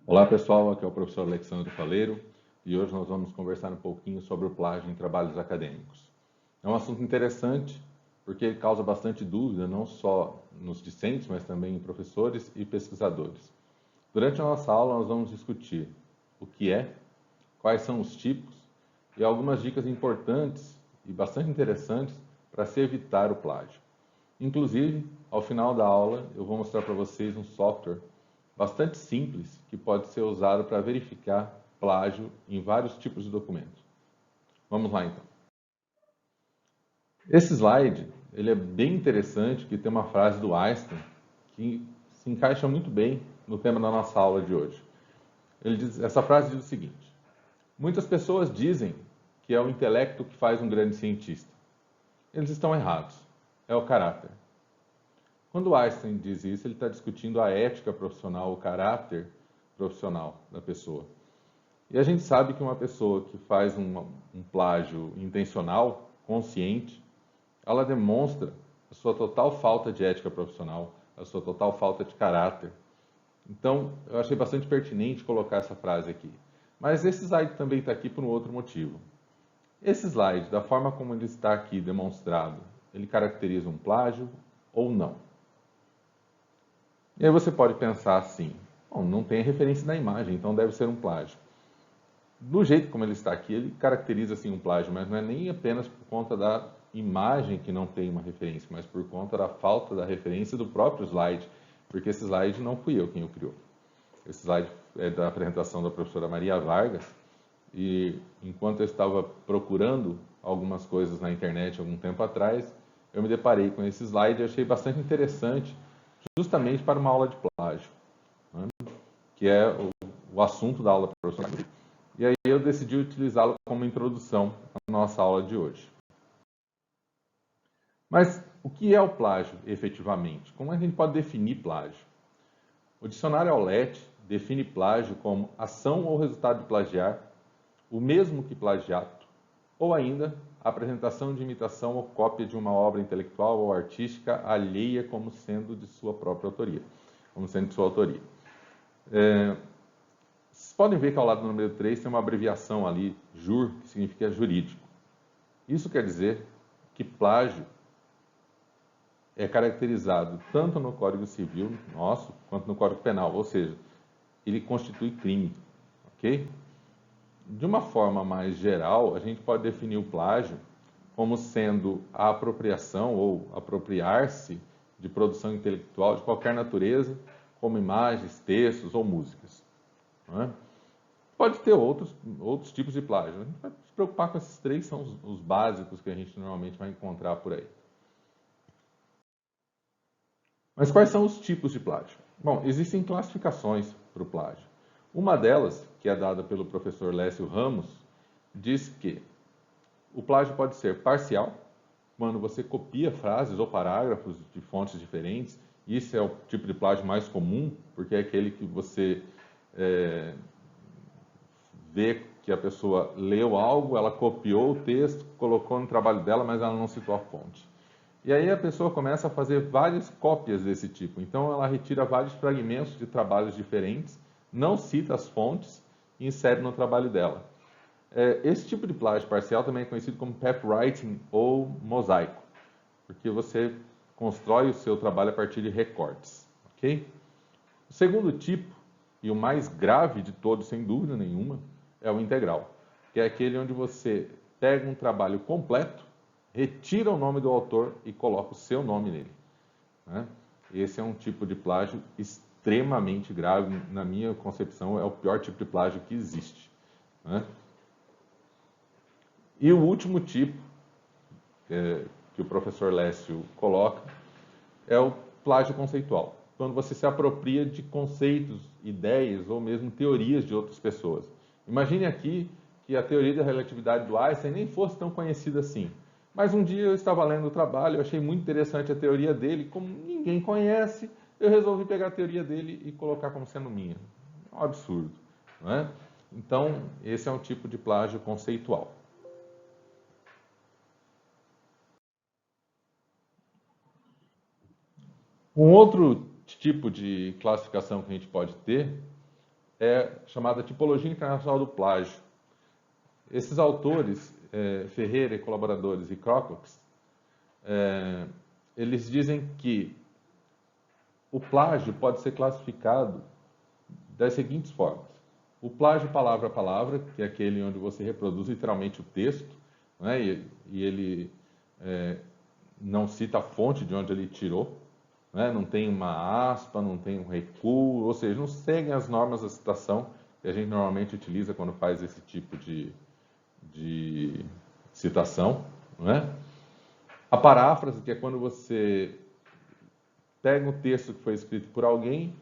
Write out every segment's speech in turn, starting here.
Olá pessoal, aqui é o professor Alexandre Faleiro e hoje nós vamos conversar um pouquinho sobre o plágio em trabalhos acadêmicos. É um assunto interessante porque ele causa bastante dúvida não só nos discentes, mas também em professores e pesquisadores. Durante a nossa aula nós vamos discutir o que é, quais são os tipos e algumas dicas importantes e bastante interessantes para se evitar o plágio. Inclusive, ao final da aula, eu vou mostrar para vocês um software bastante simples que pode ser usado para verificar plágio em vários tipos de documentos. Vamos lá então. Esse slide ele é bem interessante, que tem uma frase do Einstein que se encaixa muito bem no tema da nossa aula de hoje. Essa frase diz o seguinte: muitas pessoas dizem que é o intelecto que faz um grande cientista. Eles estão errados. É o caráter. Quando Einstein diz isso, ele está discutindo a ética profissional, o caráter profissional da pessoa. E a gente sabe que uma pessoa que faz um plágio intencional, consciente, ela demonstra a sua total falta de ética profissional, a sua total falta de caráter. Então, eu achei bastante pertinente colocar essa frase aqui. Mas esse slide também está aqui por um outro motivo. Esse slide, da forma como ele está aqui demonstrado, ele caracteriza um plágio ou não? E aí você pode pensar assim, bom, não tem referência na imagem, então deve ser um plágio. Do jeito como ele está aqui, ele caracteriza assim um plágio, mas não é nem apenas por conta da imagem que não tem uma referência, mas por conta da falta da referência do próprio slide, porque esse slide não fui eu quem o criou. Esse slide é da apresentação da professora Maria Vargas, e enquanto eu estava procurando algumas coisas na internet algum tempo atrás, eu me deparei com esse slide e achei bastante interessante, justamente para uma aula de plágio, né? Que é o assunto da aula profissional. E aí eu decidi utilizá-lo como introdução à nossa aula de hoje. Mas o que é o plágio, efetivamente? Como a gente pode definir plágio? O dicionário Aulete define plágio como ação ou resultado de plagiar, o mesmo que plagiato, ou ainda apresentação de imitação ou cópia de uma obra intelectual ou artística alheia como sendo de sua própria autoria, como sendo de sua autoria. Vocês podem ver que ao lado do número 3 tem uma abreviação ali, JUR, que significa jurídico. Isso quer dizer que plágio é caracterizado tanto no Código Civil nosso, quanto no Código Penal, ou seja, ele constitui crime, ok? De uma forma mais geral, a gente pode definir o plágio como sendo a apropriação ou apropriar-se de produção intelectual de qualquer natureza, como imagens, textos ou músicas. Não é? Pode ter outros tipos de plágio. A gente vai se preocupar com esses três, são os básicos que a gente normalmente vai encontrar por aí. Mas quais são os tipos de plágio? Bom, existem classificações para o plágio. Uma delas, que é dada pelo professor Lécio Ramos, diz que o plágio pode ser parcial, quando você copia frases ou parágrafos de fontes diferentes. Isso é o tipo de plágio mais comum, porque é aquele que você vê que a pessoa leu algo, ela copiou o texto, colocou no trabalho dela, mas ela não citou a fonte. E aí a pessoa começa a fazer várias cópias desse tipo. Então ela retira vários fragmentos de trabalhos diferentes, não cita as fontes e insere no trabalho dela. Esse tipo de plágio parcial também é conhecido como pathwriting ou mosaico, porque você constrói o seu trabalho a partir de recortes, ok? O segundo tipo, e o mais grave de todos, sem dúvida nenhuma, é o integral, que é aquele onde você pega um trabalho completo, retira o nome do autor e coloca o seu nome nele, né? Esse é um tipo de plágio extremamente grave, na minha concepção, é o pior tipo de plágio que existe, né? E o último tipo, que o professor Lécio coloca, é o plágio conceitual, quando você se apropria de conceitos, ideias ou mesmo teorias de outras pessoas. Imagine aqui que a teoria da relatividade do Einstein nem fosse tão conhecida assim. Mas um dia eu estava lendo o trabalho, eu achei muito interessante a teoria dele, como ninguém conhece, eu resolvi pegar a teoria dele e colocar como sendo minha. É um absurdo, não é? Então, esse é um tipo de plágio conceitual. Um outro tipo de classificação que a gente pode ter é chamada Tipologia Internacional do Plágio. Esses autores, Ferreira e colaboradores e Crocox, eles dizem que o plágio pode ser classificado das seguintes formas. O plágio palavra a palavra, que é aquele onde você reproduz literalmente o texto, né, e ele não cita a fonte de onde ele tirou, né, não tem uma aspa, não tem um recuo, ou seja, não seguem as normas da citação que a gente normalmente utiliza quando faz esse tipo de citação. Não é? A paráfrase, que é quando você pega um texto que foi escrito por alguém,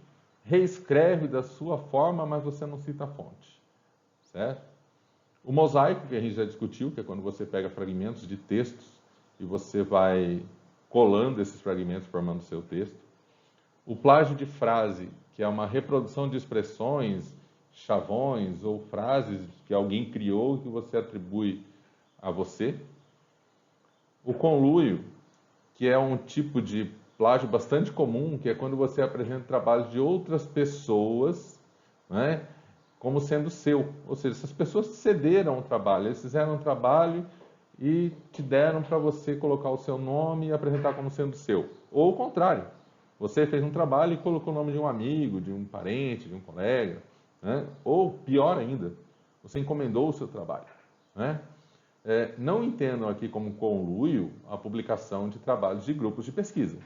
reescreve da sua forma, mas você não cita a fonte. Certo? O mosaico, que a gente já discutiu, que é quando você pega fragmentos de textos e você vai colando esses fragmentos formando o seu texto. O plágio de frase, que é uma reprodução de expressões, chavões ou frases que alguém criou e que você atribui a você. O conluio, que é um tipo de plágio bastante comum, que é quando você apresenta trabalhos de outras pessoas, né, como sendo seu. Ou seja, essas pessoas cederam o trabalho, eles fizeram um trabalho e te deram para você colocar o seu nome e apresentar como sendo seu. Ou o contrário, você fez um trabalho e colocou o nome de um amigo, de um parente, de um colega, né? Ou pior ainda, você encomendou o seu trabalho. Né? Não entendam aqui como conluio a publicação de trabalhos de grupos de pesquisa.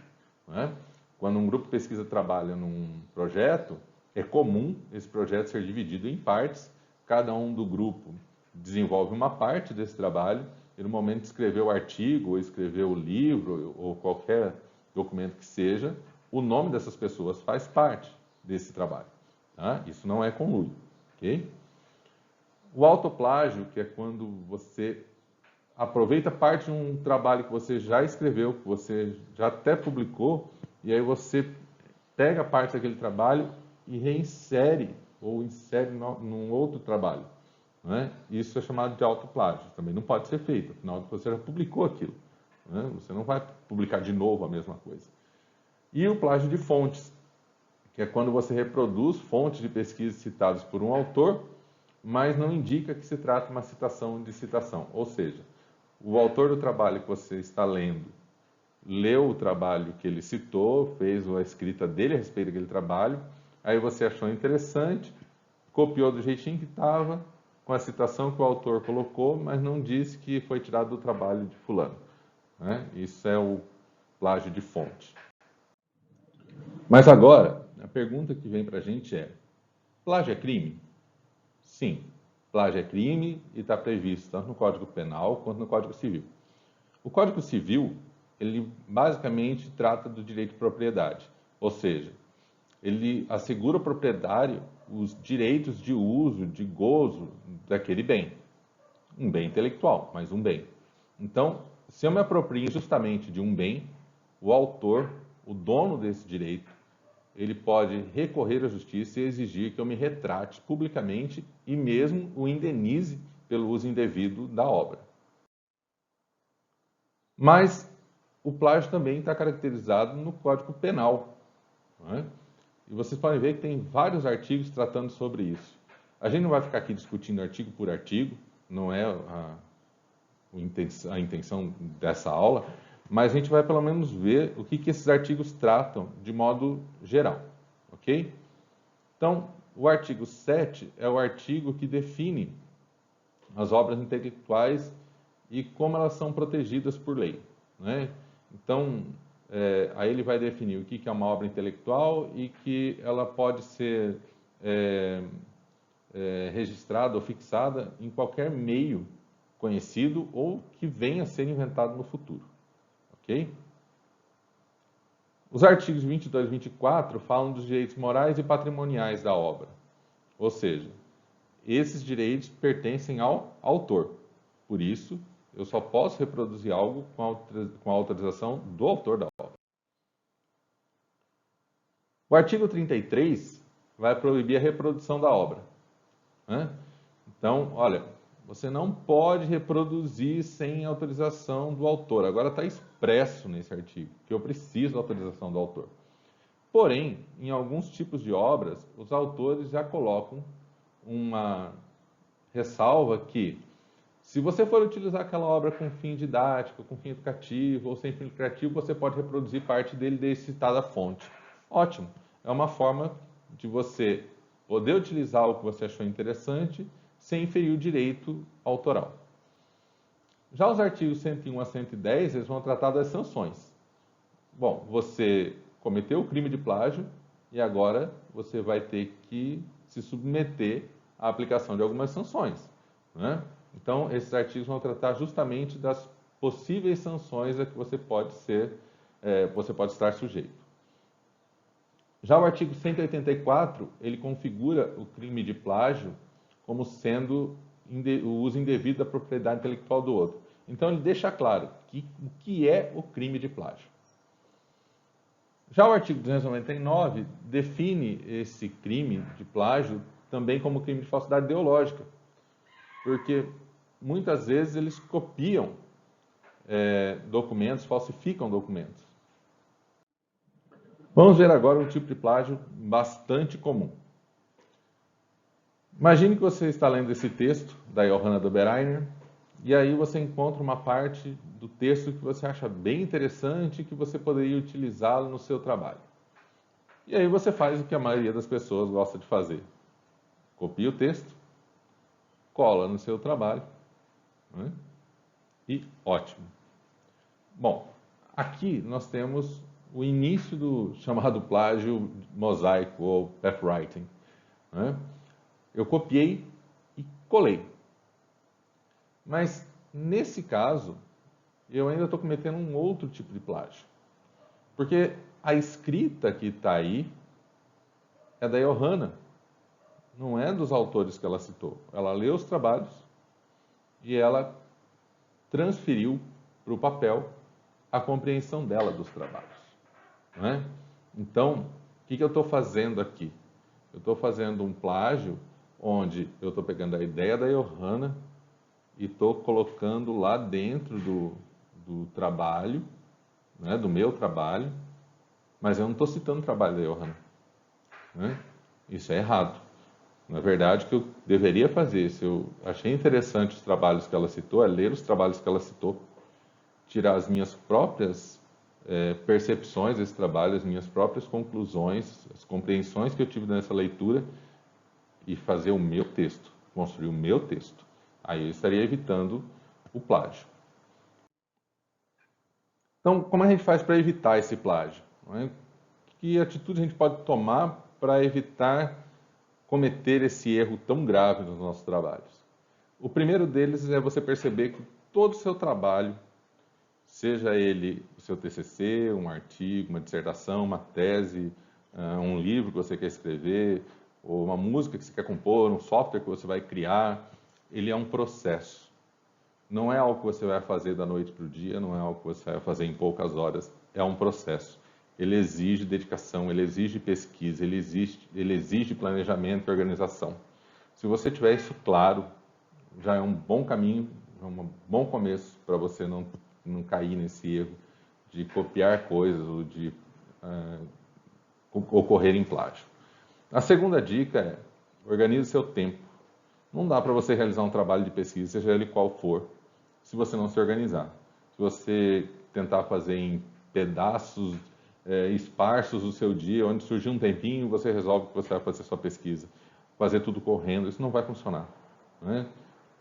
Né? Quando um grupo de pesquisa trabalha num projeto, é comum esse projeto ser dividido em partes, cada um do grupo desenvolve uma parte desse trabalho, e no momento de escrever o artigo, ou escrever o livro, ou qualquer documento que seja, o nome dessas pessoas faz parte desse trabalho. Tá? Isso não é conluio. Okay? O autoplágio, que é quando você aproveita parte de um trabalho que você já escreveu, que você já até publicou, e aí você pega parte daquele trabalho e reinsere, ou insere num outro trabalho. Né? Isso é chamado de autoplágio. Também não pode ser feito, afinal você já publicou aquilo. Né? Você não vai publicar de novo a mesma coisa. E o plágio de fontes, que é quando você reproduz fontes de pesquisa citadas por um autor, mas não indica que se trata de uma citação de citação. Ou seja, o autor do trabalho que você está lendo leu o trabalho que ele citou, fez a escrita dele a respeito daquele trabalho, aí você achou interessante, copiou do jeitinho que estava, com a citação que o autor colocou, mas não disse que foi tirado do trabalho de fulano. Né? Isso é o plágio de fonte. Mas agora, a pergunta que vem para a gente é: plágio é crime? Sim, plágio é crime e está previsto tanto no Código Penal quanto no Código Civil. O Código Civil, ele basicamente trata do direito de propriedade, ou seja, ele assegura ao proprietário os direitos de uso, de gozo daquele bem. Um bem intelectual, mas um bem. Então, se eu me aproprio justamente de um bem, o autor, o dono desse direito, ele pode recorrer à justiça e exigir que eu me retrate publicamente e mesmo o indenize pelo uso indevido da obra. Mas o plágio também está caracterizado no Código Penal. Não é? E vocês podem ver que tem vários artigos tratando sobre isso. A gente não vai ficar aqui discutindo artigo por artigo, não é a intenção dessa aula, mas a gente vai pelo menos ver o que esses artigos tratam de modo geral. Ok? Então, o artigo 7 é o artigo que define as obras intelectuais e como elas são protegidas por lei. Né? Então, aí ele vai definir o que é uma obra intelectual e que ela pode ser registrada ou fixada em qualquer meio conhecido ou que venha a ser inventado no futuro. Ok? Os artigos 22 e 24 falam dos direitos morais e patrimoniais da obra. Ou seja, esses direitos pertencem ao autor. Por isso, eu só posso reproduzir algo com a autorização do autor da obra. O artigo 33 vai proibir a reprodução da obra. Né? Então, olha, você não pode reproduzir sem autorização do autor. Agora está expresso nesse artigo que eu preciso da autorização do autor. Porém, em alguns tipos de obras, os autores já colocam uma ressalva que, se você for utilizar aquela obra com fim didático, com fim educativo ou sem fim lucrativo, você pode reproduzir parte dele desde citada fonte. Ótimo! É uma forma de você poder utilizar o que você achou interessante sem ferir o direito autoral. Já os artigos 101 a 110, eles vão tratar das sanções. Bom, você cometeu o crime de plágio e agora você vai ter que se submeter à aplicação de algumas sanções, né? Então, esses artigos vão tratar justamente das possíveis sanções a que você pode estar sujeito. Já o artigo 184, ele configura o crime de plágio como sendo o uso indevido da propriedade intelectual do outro. Então, ele deixa claro o que é o crime de plágio. Já o artigo 299 define esse crime de plágio também como crime de falsidade ideológica, porque muitas vezes eles copiam documentos, falsificam documentos. Vamos ver agora um tipo de plágio bastante comum. Imagine que você está lendo esse texto da Johanna Dobereiner e aí você encontra uma parte do texto que você acha bem interessante e que você poderia utilizá-lo no seu trabalho. E aí você faz o que a maioria das pessoas gosta de fazer. Copia o texto, cola no seu trabalho, né? E ótimo. Bom, aqui nós temos o início do chamado plágio mosaico ou pathwriting, né? Eu copiei e colei. Mas, nesse caso, eu ainda estou cometendo um outro tipo de plágio. Porque a escrita que está aí é da Johanna, não é dos autores que ela citou. Ela leu os trabalhos e ela transferiu para o papel a compreensão dela dos trabalhos, não é? Então, o que eu estou fazendo aqui? Eu estou fazendo um plágio onde eu estou pegando a ideia da Johanna e estou colocando lá dentro do trabalho, né, do meu trabalho, mas eu não estou citando o trabalho da Johanna, né? Isso é errado. Na verdade, o que eu deveria fazer, se eu achei interessante os trabalhos que ela citou, é ler os trabalhos que ela citou, tirar as minhas próprias percepções desse trabalho, as minhas próprias conclusões, as compreensões que eu tive nessa leitura e fazer o meu texto, construir o meu texto. Aí eu estaria evitando o plágio. Então, como a gente faz para evitar esse plágio? Que atitude a gente pode tomar para evitar cometer esse erro tão grave nos nossos trabalhos? O primeiro deles é você perceber que todo o seu trabalho, seja ele o seu TCC, um artigo, uma dissertação, uma tese, um livro que você quer escrever, ou uma música que você quer compor, um software que você vai criar, ele é um processo. Não é algo que você vai fazer da noite para o dia, não é algo que você vai fazer em poucas horas, é um processo. Ele exige dedicação, ele exige pesquisa, ele exige planejamento e organização. Se você tiver isso claro, já é um bom caminho, é um bom começo para você não cair nesse erro de copiar coisas ou de ocorrer em plágio. A segunda dica é: organize seu tempo. Não dá para você realizar um trabalho de pesquisa, seja ele qual for, se você não se organizar. Se você tentar fazer em pedaços esparsos o seu dia, onde surgir um tempinho, você resolve que você vai fazer sua pesquisa. Fazer tudo correndo, isso não vai funcionar, né?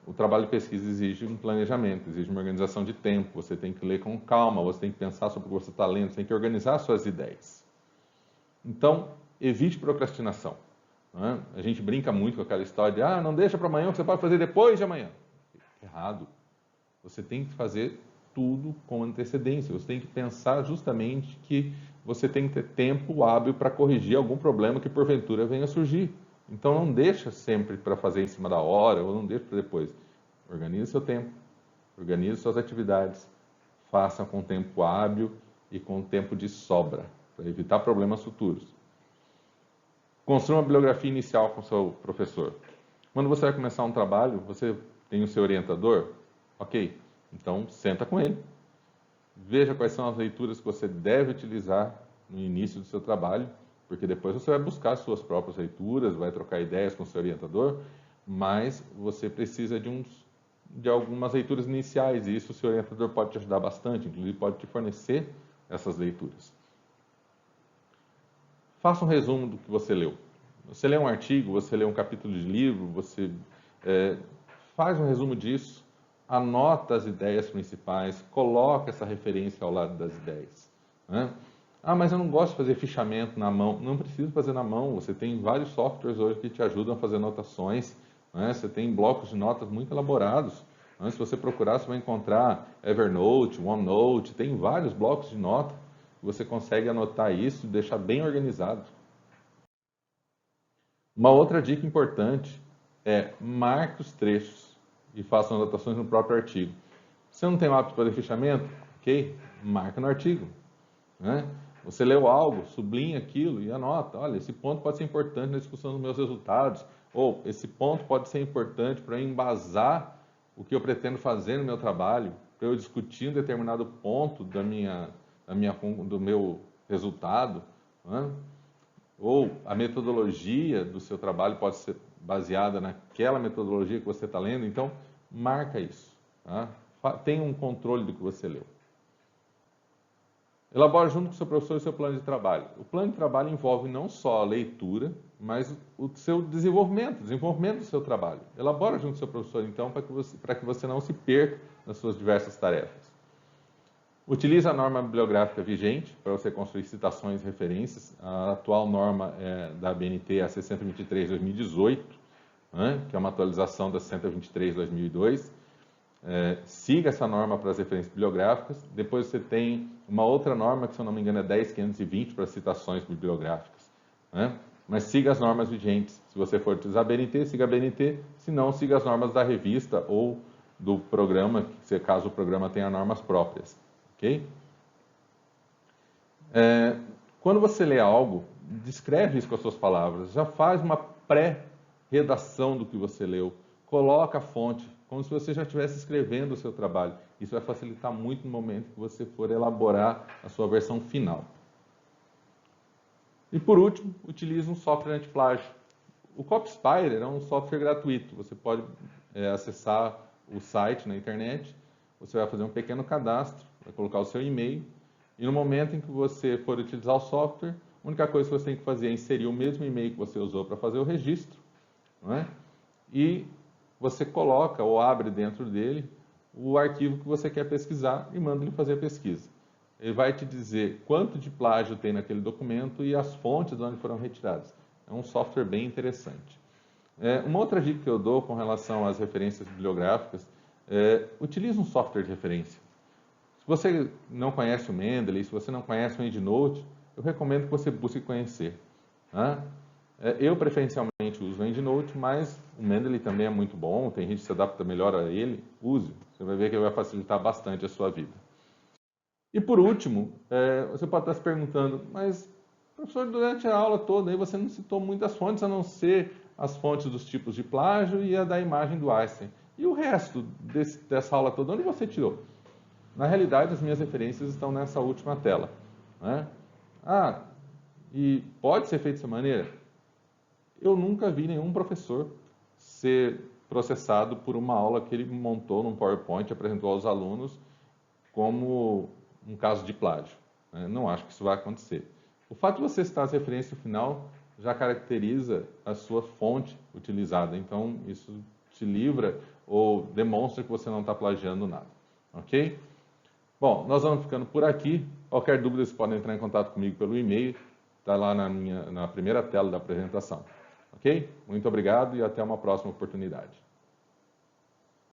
O trabalho de pesquisa exige um planejamento, exige uma organização de tempo. Você tem que ler com calma, você tem que pensar sobre o que você está lendo, você tem que organizar suas ideias. Então, evite procrastinação, né? A gente brinca muito com aquela história de não deixa para amanhã, o que você pode fazer depois de amanhã. Errado. Você tem que fazer tudo com antecedência. Você tem que pensar justamente que você tem que ter tempo hábil para corrigir algum problema que porventura venha a surgir. Então não deixa sempre para fazer em cima da hora ou não deixa para depois. Organize seu tempo, organize suas atividades, faça com tempo hábil e com tempo de sobra, para evitar problemas futuros. Construa uma bibliografia inicial com o seu professor. Quando você vai começar um trabalho, você tem o seu orientador? Ok, então senta com ele. Veja quais são as leituras que você deve utilizar no início do seu trabalho, porque depois você vai buscar suas próprias leituras, vai trocar ideias com o seu orientador, mas você precisa de algumas leituras iniciais, e isso o seu orientador pode te ajudar bastante, inclusive pode te fornecer essas leituras. Faça um resumo do que você leu. Você lê um artigo, você lê um capítulo de livro, você faz um resumo disso, anota as ideias principais, coloca essa referência ao lado das ideias. Né? Ah, mas eu não gosto de fazer fichamento na mão. Não precisa fazer na mão, você tem vários softwares hoje que te ajudam a fazer anotações. Né? Você tem blocos de notas muito elaborados. Né? Se você procurar, você vai encontrar Evernote, OneNote, tem vários blocos de nota. Você consegue anotar isso e deixar bem organizado. Uma outra dica importante é marque os trechos e faça anotações no próprio artigo. Se você não tem o hábito de fazer fichamento, ok? Marca no artigo. Né? Você leu algo, sublinha aquilo e anota. Olha, esse ponto pode ser importante na discussão dos meus resultados. Ou esse ponto pode ser importante para embasar o que eu pretendo fazer no meu trabalho, para eu discutir um determinado ponto do meu resultado. Né? Ou a metodologia do seu trabalho pode ser baseada naquela metodologia que você está lendo. Então, marca isso. Tá? Tenha um controle do que você leu. Elabore junto com o seu professor o seu plano de trabalho. O plano de trabalho envolve não só a leitura, mas o seu desenvolvimento do seu trabalho. Elabore junto com o seu professor, então, para que você não se perca nas suas diversas tarefas. Utilize a norma bibliográfica vigente para você construir citações e referências. A atual norma da ABNT é a 623/2018, né, que é uma atualização da 623/2002. Siga essa norma para as referências bibliográficas. Depois você tem uma outra norma, que se eu não me engano é 10.520 para citações bibliográficas. Né? Mas siga as normas vigentes. Se você for utilizar a BNT, siga a BNT. Se não, siga as normas da revista ou do programa, caso o programa tenha normas próprias. Ok? Quando você lê algo, descreve isso com as suas palavras. Já faz uma pré-redação do que você leu. Coloca a fonte, como se você já estivesse escrevendo o seu trabalho. Isso vai facilitar muito no momento que você for elaborar a sua versão final. E por último, utilize um software anti-plágio. O Copyspire é um software gratuito. Você pode acessar o site na internet, você vai fazer um pequeno cadastro, vai colocar o seu e-mail, e no momento em que você for utilizar o software, a única coisa que você tem que fazer é inserir o mesmo e-mail que você usou para fazer o registro, não é? E você coloca ou abre dentro dele o arquivo que você quer pesquisar e manda ele fazer a pesquisa. Ele vai te dizer quanto de plágio tem naquele documento e as fontes de onde foram retiradas. É um software bem interessante. Uma outra dica que eu dou com relação às referências bibliográficas utilize um software de referência. Se você não conhece o Mendeley, se você não conhece o EndNote, eu recomendo que você busque conhecer. Tá? Eu preferencialmente uso o EndNote, mas o Mendeley também é muito bom, tem gente que se adapta melhor a ele, use. Você vai ver que ele vai facilitar bastante a sua vida. E por último, você pode estar se perguntando, mas professor, durante a aula toda aí você não citou muitas fontes, a não ser as fontes dos tipos de plágio e a da imagem do Einstein. E o resto dessa aula toda, onde você tirou? Na realidade, as minhas referências estão nessa última tela. Né? E pode ser feito dessa maneira? Eu nunca vi nenhum professor ser processado por uma aula que ele montou num PowerPoint e apresentou aos alunos como um caso de plágio. Né? Não acho que isso vai acontecer. O fato de você citar as referências no final já caracteriza a sua fonte utilizada. Então, isso te livra ou demonstra que você não está plagiando nada. Ok? Bom, nós vamos ficando por aqui. Qualquer dúvida, vocês podem entrar em contato comigo pelo e-mail. Está lá na primeira tela da apresentação. Ok? Muito obrigado e até uma próxima oportunidade.